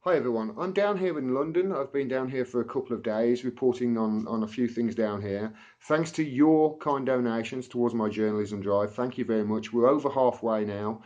Hi everyone, I'm down here in London. I've been down here for a couple of days reporting on a few things down here. Thanks to your kind donations towards my journalism drive. Thank you very much. We're over halfway now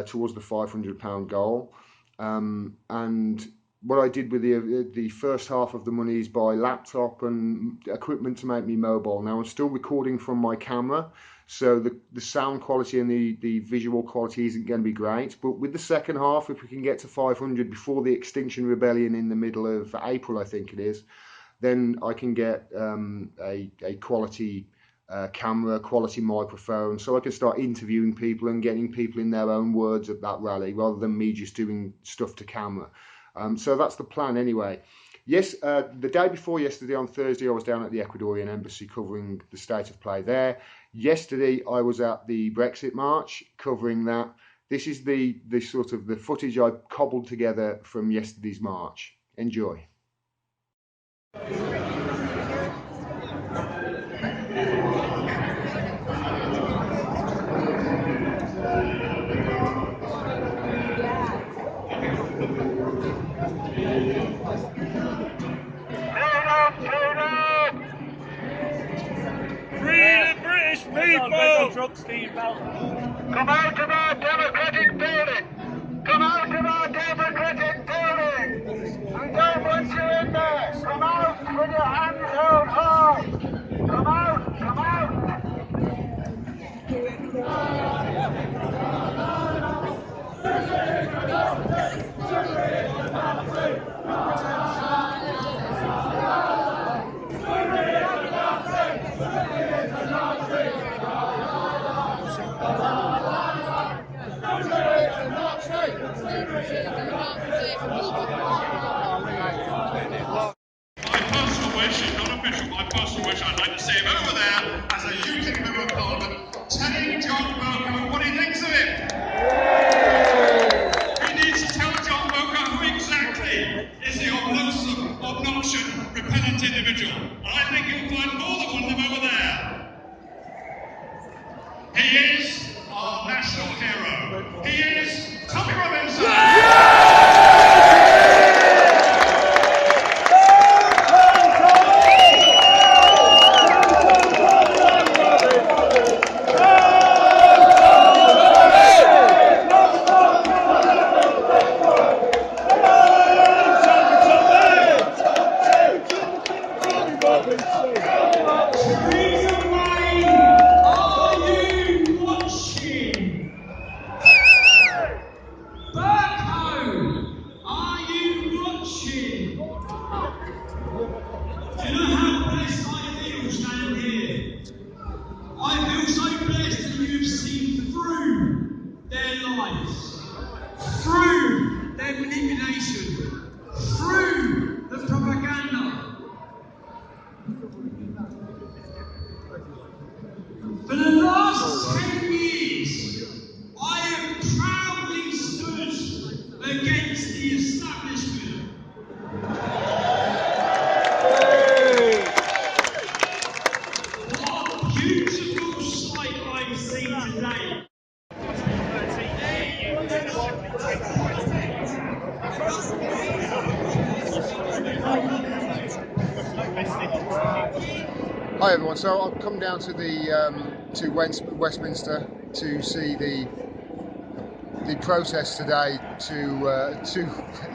towards the £500 goal. And what I did with the first half of the money is buy laptop and equipment to make me mobile. Now I'm still recording from my camera, so the sound quality and the visual quality isn't going to be great. But with the second half, if we can get to 500 before the Extinction Rebellion in the middle of April, I think it is, then I can get a quality camera, quality microphone, so I can start interviewing people and getting people in their own words at that rally rather than me just doing stuff to camera. So that's the plan anyway. Yes, the day before yesterday, on Thursday, I was down at the Ecuadorian embassy covering the state of play there. Yesterday, I was at the Brexit march covering that. This is the sort of the footage I cobbled together from yesterday's march. Enjoy. Come out of our democratic building! Come out of our democratic building! We don't want you in there! Come out with your hands held high! Come out! Come out! My personal wish, I'd like to see him over there as a UKIP Member of Parliament telling John Bercow what he thinks of him. He needs to tell John Bercow who exactly is the obnoxious, repellent individual. And I think you'll find more than one of them over there. He is our national hero. He is Tommy Robinson. Through their manipulation, through the propaganda. For the last 10 years, I have proudly stood against the establishment. What a beautiful sight I see today. Hi everyone. So I've come down to Westminster to see the protest today to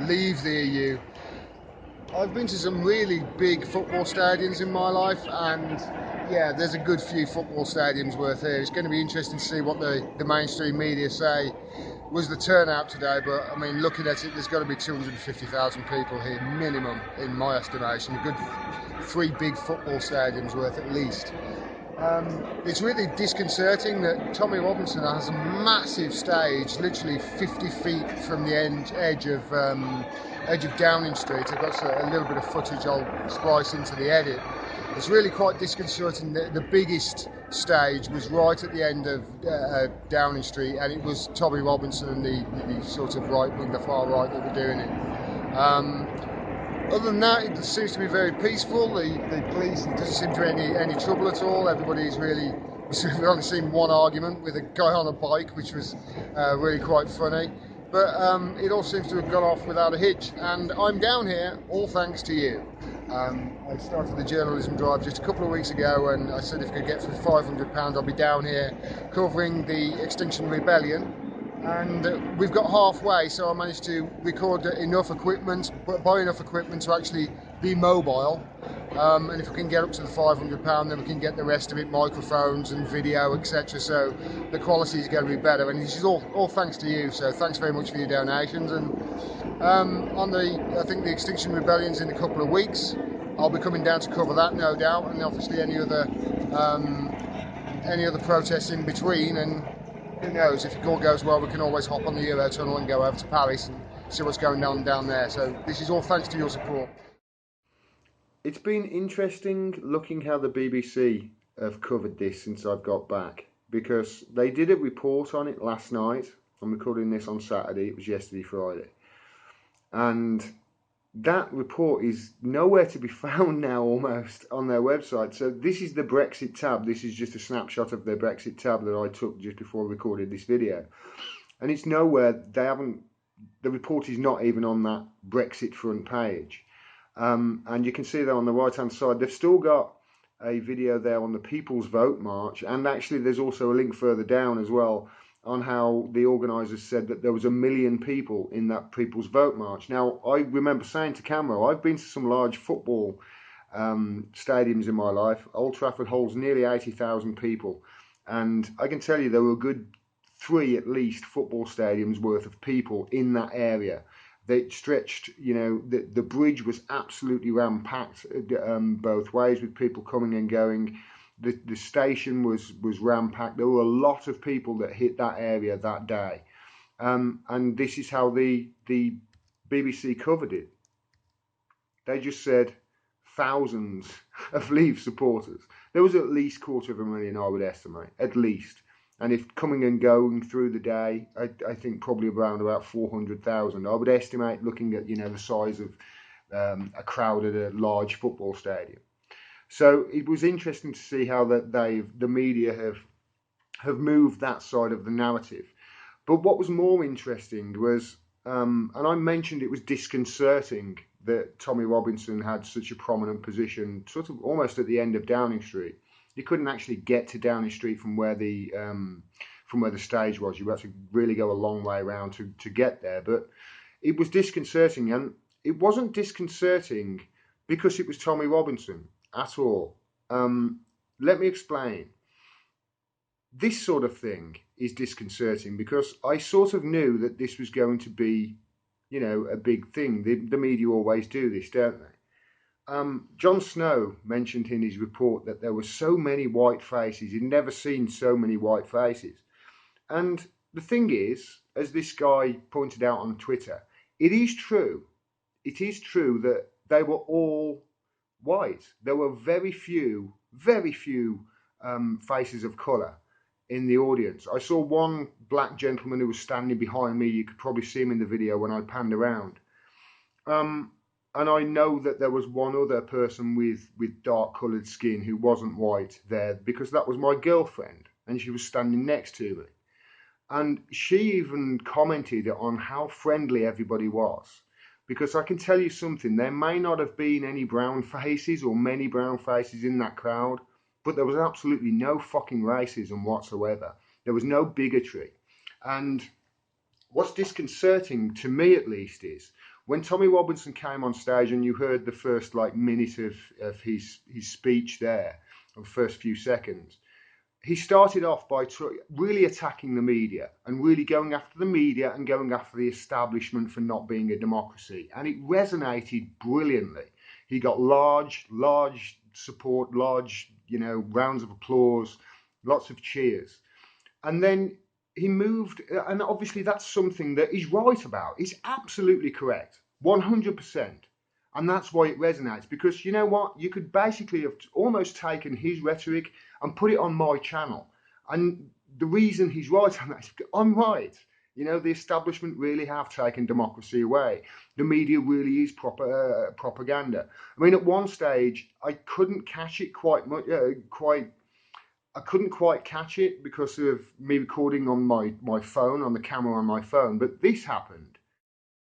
leave the EU. I've been to some really big football stadiums in my life, and yeah, there's a good few football stadiums worth here. It's going to be interesting to see what the mainstream media say was the turnout today, but I mean, looking at it, there's got to be 250,000 people here minimum, in my estimation. A good 3 big football stadiums worth at least. It's really disconcerting that Tommy Robinson has a massive stage, literally 50 feet from the edge of Downing Street. I've got a little bit of footage I'll splice into the edit. It's really quite disconcerting that the biggest stage was right at the end of Downing Street, and it was Tommy Robinson and the sort of right wing, the far right, that were doing it. Other than that, it seems to be very peaceful. The police, it doesn't seem to be any trouble at all. Everybody's really, we've only seen one argument with a guy on a bike, which was really quite funny. but it all seems to have gone off without a hitch, and I'm down here all thanks to you. I started the journalism drive just a couple of weeks ago, and I said if I could get for £500 I'll be down here covering the Extinction Rebellion, and we've got halfway, so I managed to record enough equipment, buy enough equipment to actually be mobile. And if we can get up to the £500, then we can get the rest of it, microphones and video, etc. So the quality is going to be better, and this is all thanks to you. So thanks very much for your donations. And I think the Extinction Rebellion's in a couple of weeks. I'll be coming down to cover that, no doubt, and obviously any other protests in between. And who knows, if it all goes well, we can always hop on the Eurotunnel and go over to Paris and see what's going on down there. So this is all thanks to your support. It's been interesting looking how the BBC have covered this since I've got back, because they did a report on it last night. I'm recording this on Saturday, it was yesterday, Friday. And that report is nowhere to be found now, almost, on their website. So this is the Brexit tab. This is just a snapshot of their Brexit tab that I took just before I recorded this video. And it's nowhere, the report is not even on that Brexit front page. And you can see there on the right hand side, they've still got a video there on the People's Vote March, and actually there's also a link further down as well on how the organisers said that there was 1 million people in that People's Vote March. Now, I remember saying to Camera, I've been to some large football stadiums in my life. Old Trafford holds nearly 80,000 people, and I can tell you there were a good 3 at least football stadiums worth of people in that area. They stretched, the bridge was absolutely ram-packed both ways, with people coming and going. The station was ram-packed. There were a lot of people that hit that area that day. And this is how the BBC covered it. They just said thousands of Leave supporters. There was at least 250,000, I would estimate, at least. And if coming and going through the day, I think probably around about 400,000. I would estimate, looking at the size of a crowd at a large football stadium. So it was interesting to see how the media have moved that side of the narrative. But what was more interesting was, and I mentioned it was disconcerting that Tommy Robinson had such a prominent position, sort of almost at the end of Downing Street. You couldn't actually get to Downing Street from where the stage was. You had to really go a long way around to get there. But it was disconcerting, and it wasn't disconcerting because it was Tommy Robinson at all. Let me explain. This sort of thing is disconcerting because I sort of knew that this was going to be, a big thing. The media always do this, don't they? Jon Snow mentioned in his report that there were so many white faces. He'd never seen so many white faces. And the thing is, as this guy pointed out on Twitter, it is true. It is true that they were all white. There were very few faces of colour in the audience. I saw one black gentleman who was standing behind me. You could probably see him in the video when I panned around. And I know that there was one other person with dark coloured skin who wasn't white there, because that was my girlfriend, and she was standing next to me. And she even commented on how friendly everybody was. Because I can tell you something, there may not have been any brown faces or many brown faces in that crowd, but there was absolutely no fucking racism whatsoever. There was no bigotry. And what's disconcerting, to me at least, is when Tommy Robinson came on stage and you heard the first minute of his speech there, the first few seconds, he started off by really attacking the media and really going after the media and going after the establishment for not being a democracy. And it resonated brilliantly. He got large support, large, rounds of applause, lots of cheers. And then he moved, and obviously that's something that he's right about. He's absolutely correct, 100%. And that's why it resonates, because you know what? You could basically have almost taken his rhetoric and put it on my channel. And the reason he's right on that is I'm right. The establishment really have taken democracy away. The media really is propaganda. I mean, at one stage, I couldn't catch it quite I couldn't quite catch it because of me recording on my phone, on the camera on my phone, but this happened.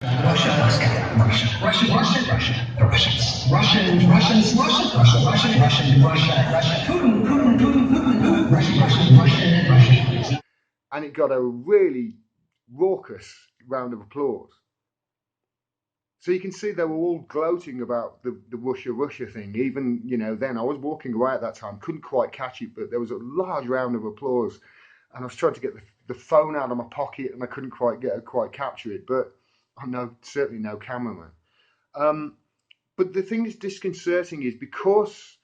Russia, Russia, Russia, Russia, Russia, the Russians, Russians, Russians, Russia, Russia, Russia, Russian, Russia, Russia, Putin, Putin, Putin, Putin, Putin, Russia, Russia, Russia, Russia. And it got a really raucous round of applause. So you can see they were all gloating about the Russia thing. Even, then I was walking away at that time, couldn't quite catch it, but there was a large round of applause. And I was trying to get the phone out of my pocket and I couldn't quite capture it. But I'm certainly no cameraman. But the thing that's disconcerting is because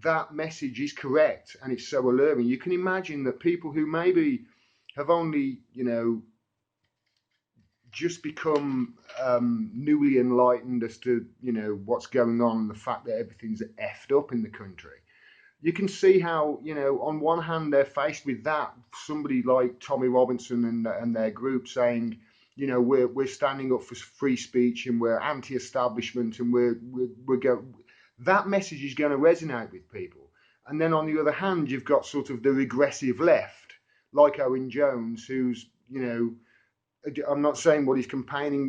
that message is correct and it's so alarming, you can imagine that people who maybe have only, just become newly enlightened as to what's going on and the fact that everything's effed up in the country. You can see how on one hand they're faced with that, somebody like Tommy Robinson and their group saying we're standing up for free speech and we're anti-establishment and that message is going to resonate with people. And then on the other hand you've got sort of the regressive left like Owen Jones, who's I'm not saying what he's campaigning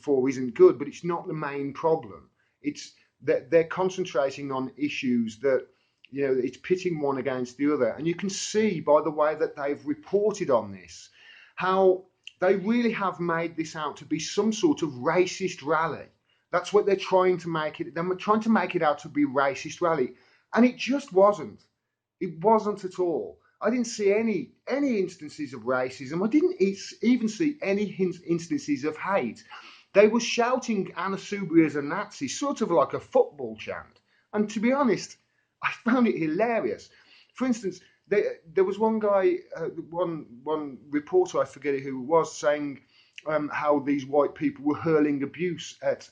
for isn't good, but it's not the main problem. It's that they're concentrating on issues that, it's pitting one against the other. And you can see by the way that they've reported on this, how they really have made this out to be some sort of racist rally. That's what they're trying to make it. They're trying to make it out to be racist rally. And it just wasn't. It wasn't at all. I didn't see any instances of racism. I didn't even see any instances of hate. They were shouting Anna Soubry as a Nazi, sort of like a football chant. And to be honest, I found it hilarious. For instance, there was one guy, one reporter, I forget who it was, saying how these white people were hurling abuse at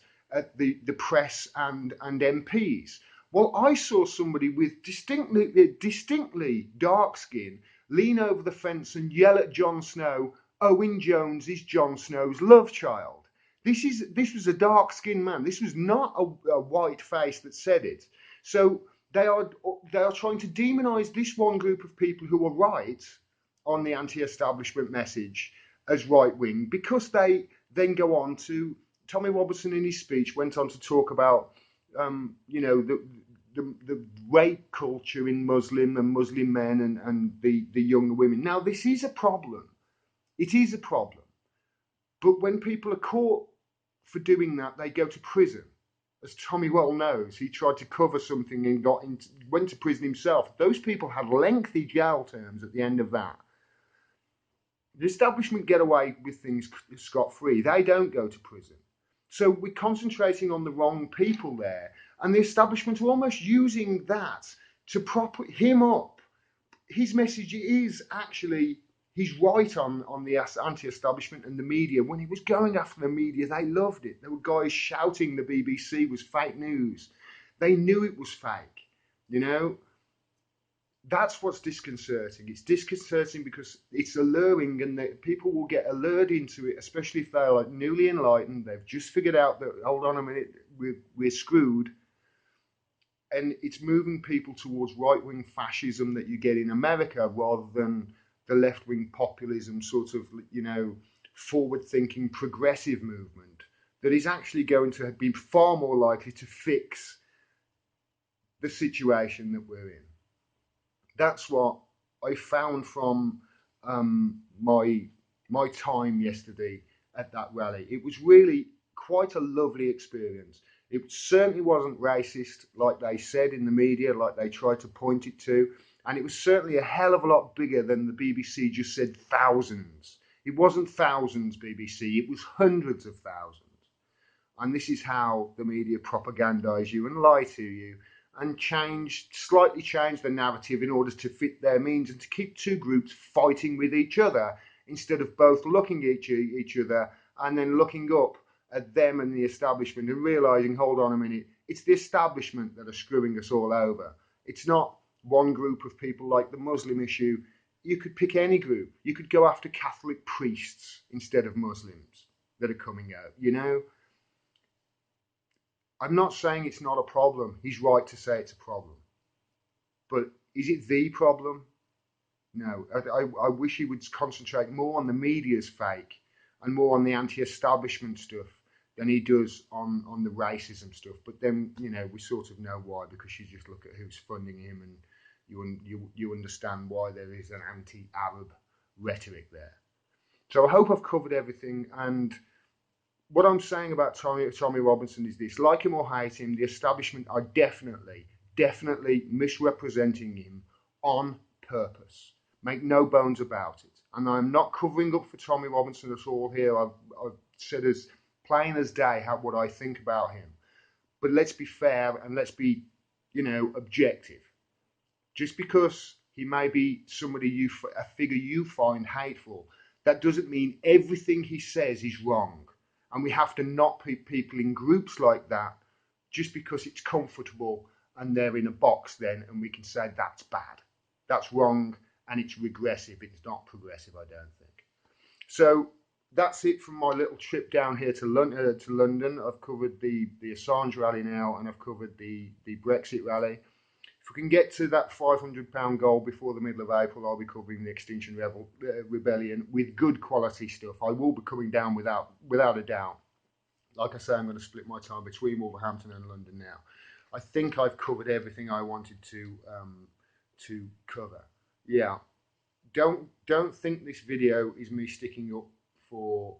the press and MPs. Well, I saw somebody with distinctly dark skin lean over the fence and yell at Jon Snow, "Owen Jones is Jon Snow's love child." This was a dark-skinned man. This was not a white face that said it. So they are trying to demonize this one group of people who are right on the anti-establishment message as right-wing, because they then go on to, Tommy Robinson in his speech went on to talk about the rape culture in Muslim men and the younger women. Now, this is a problem. It is a problem. But when people are caught for doing that, they go to prison. As Tommy well knows, he tried to cover something and went to prison himself. Those people had lengthy jail terms at the end of that. The establishment get away with things scot-free. They don't go to prison. So we're concentrating on the wrong people there. And the establishment are almost using that to prop him up. His message is actually, he's right on the anti-establishment and the media. When he was going after the media, they loved it. There were guys shouting the BBC was fake news. They knew it was fake, That's what's disconcerting. It's disconcerting because it's alluring, and that people will get allured into it, especially if they're like newly enlightened. They've just figured out that, hold on a minute, we're screwed. And it's moving people towards right-wing fascism that you get in America rather than the left-wing populism, sort of, forward-thinking progressive movement that is actually going to be far more likely to fix the situation that we're in. That's what I found from my time yesterday at that rally. It was really quite a lovely experience. It certainly wasn't racist like they said in the media, like they tried to point it to. And it was certainly a hell of a lot bigger than the BBC just said thousands. It wasn't thousands, BBC, it was hundreds of thousands. And this is how the media propagandize you and lie to you and slightly change the narrative in order to fit their means and to keep two groups fighting with each other instead of both looking at each other and then looking up at them and the establishment and realizing, hold on a minute, it's the establishment that are screwing us all over. It's not one group of people like the Muslim issue. You could pick any group. You could go after Catholic priests instead of Muslims that are coming out, I'm not saying it's not a problem. He's right to say it's a problem. But is it the problem? No, I wish he would concentrate more on the media's fake and more on the anti-establishment stuff than he does on the racism stuff. But then, you know, we sort of know why, because you just look at who's funding him and you understand why there is an anti-Arab rhetoric there. So I hope I've covered everything. And what I'm saying about Tommy Robinson is this: like him or hate him, the establishment are definitely misrepresenting him on purpose. Make no bones about it. And I'm not covering up for Tommy Robinson at all here. I've said as plain as day what I think about him. But let's be fair and let's be, you know, objective. Just because he may be somebody a figure you find hateful, that doesn't mean everything he says is wrong. And we have to not put people in groups like that just because it's comfortable and they're in a box then, and we can say that's bad, that's wrong, and it's regressive. It's not progressive, I don't think. So that's it from my little trip down here to London. I've covered the Assange rally now, and I've covered the Brexit rally. If we can get to that £500 goal before the middle of April, I'll be covering the Extinction Rebellion with good quality stuff. I will be coming down without a doubt. Like I say, I'm going to split my time between Wolverhampton and London now. I think I've covered everything I wanted to cover. Yeah, don't think this video is me sticking up for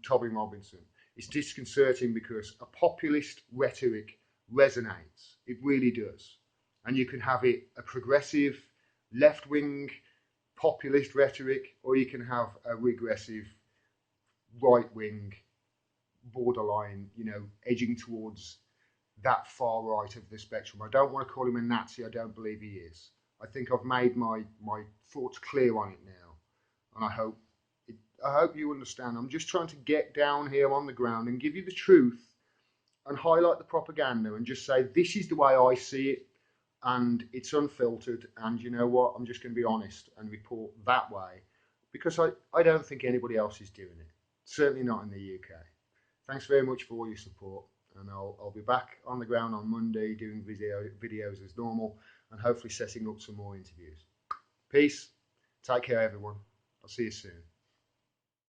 Tommy Robinson. It's disconcerting because a populist rhetoric resonates. It really does. And you can have it a progressive, left-wing, populist rhetoric, or you can have a regressive, right-wing, borderline, you know, edging towards that far right of the spectrum. I don't want to call him a Nazi. I don't believe he is. I think I've made my thoughts clear on it now, and I hope you understand. I'm just trying to get down here on the ground and give you the truth and highlight the propaganda and just say this is the way I see it, and it's unfiltered, and you know what, I'm just going to be honest and report that way, because I don't think anybody else is doing it, certainly not in the UK. Thanks very much for all your support, and I'll be back on the ground on Monday doing videos as normal, and hopefully setting up some more interviews. Peace. Take care, everyone. I'll see you soon.